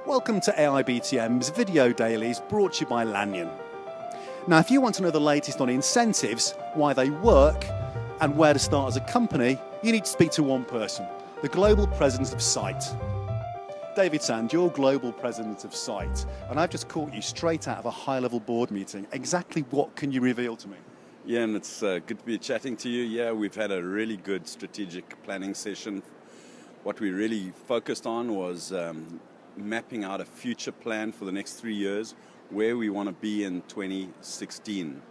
Welcome to AIBTM's Video Dailies, brought to you by Lanyon. Now, if you want to know the latest on incentives, why they work, and where to start as a company, you need to speak to one person, the Global President of Site. David Sand, you're Global President of Site, and I've just caught you straight out of a high-level board meeting. Exactly what can you reveal to me? Yeah, and it's good to be chatting to you. Yeah, we've had a really good strategic planning session. What we really focused on was mapping out a future plan for the next 3 years, where we want to be in 2016.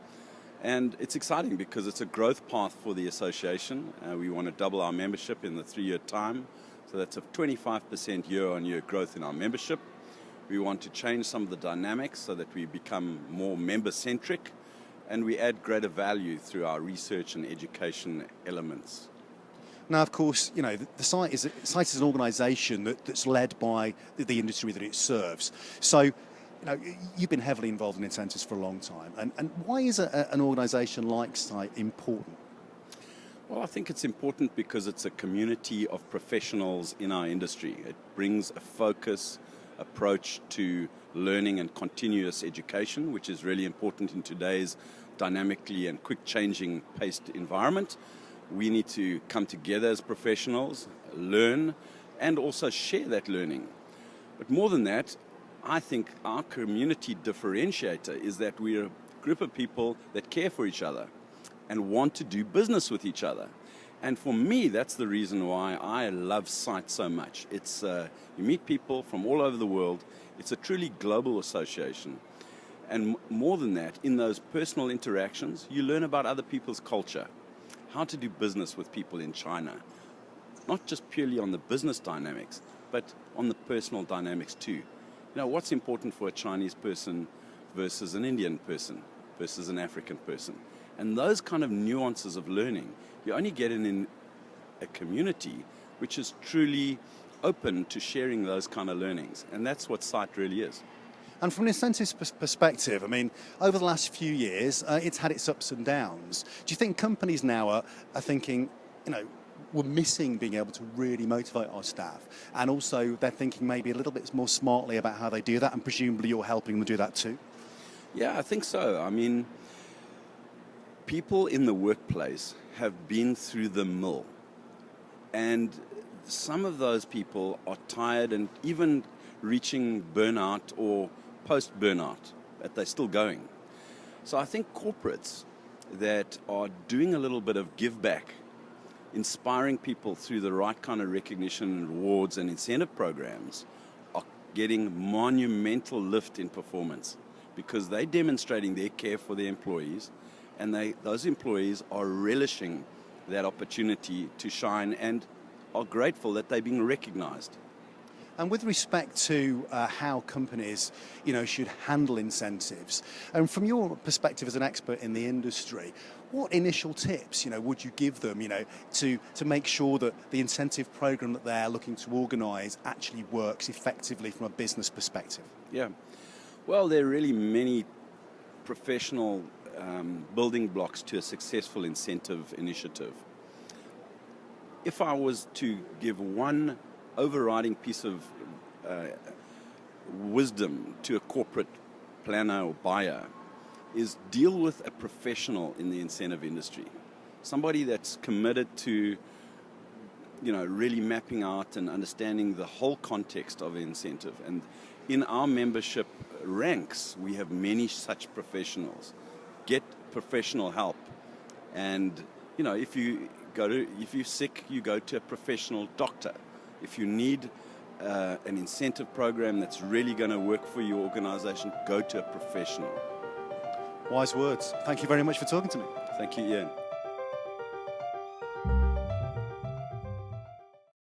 And it's exciting because it's a growth path for the association. We want to double our membership in the 3-year time. So that's a 25% year-on-year growth in our membership. We want to change some of the dynamics so that we become more member-centric, and we add greater value through our research and education elements. Now, of course, you know, the site is an organisation that's led by the industry that it serves. So, you know, you've been heavily involved in incentives for a long time. And why is an organisation like Site important? Well, I think it's important because it's a community of professionals in our industry. It brings a focus approach to learning and continuous education, which is really important in today's dynamically and quick changing paced environment. We need to come together as professionals, learn, and also share that learning. But more than that, I think our community differentiator is that we're a group of people that care for each other and want to do business with each other. And for me, that's the reason why I love Site so much. It's you meet people from all over the world. It's a truly global association. And more than that, in those personal interactions, you learn about other people's culture, how to do business with people in China, not just purely on the business dynamics, but on the personal dynamics too. You know, what's important for a Chinese person versus an Indian person versus an African person. And those kind of nuances of learning, you only get in a community which is truly open to sharing those kind of learnings. And that's what Site really is. And from an incentives perspective, I mean, over the last few years, it's had its ups and downs. Do you think companies now are thinking, you know, we're missing being able to really motivate our staff, and also they're thinking maybe a little bit more smartly about how they do that, and presumably you're helping them do that too? Yeah, I think so. I mean, people in the workplace have been through the mill, and some of those people are tired and even reaching burnout or post-burnout, but they're still going. So I think corporates that are doing a little bit of give back, inspiring people through the right kind of recognition and rewards and incentive programs, are getting monumental lift in performance because they're demonstrating their care for their employees, and those employees are relishing that opportunity to shine and are grateful that they're being recognized. And with respect to how companies, you know, should handle incentives, and from your perspective as an expert in the industry, what initial tips, you know, would you give them, you know, to make sure that the incentive program that they're looking to organise actually works effectively from a business perspective? Yeah, well, there are really many professional building blocks to a successful incentive initiative. If I was to give one overriding piece of wisdom to a corporate planner or buyer, is deal with a professional in the incentive industry, somebody that's committed to, you know, really mapping out and understanding the whole context of an incentive. And in our membership ranks, we have many such professionals. Get professional help, and you know, if you're sick, you go to a professional doctor. If you need an incentive program that's really going to work for your organization, go to a professional. Wise words. Thank you very much for talking to me. Thank you, Ian.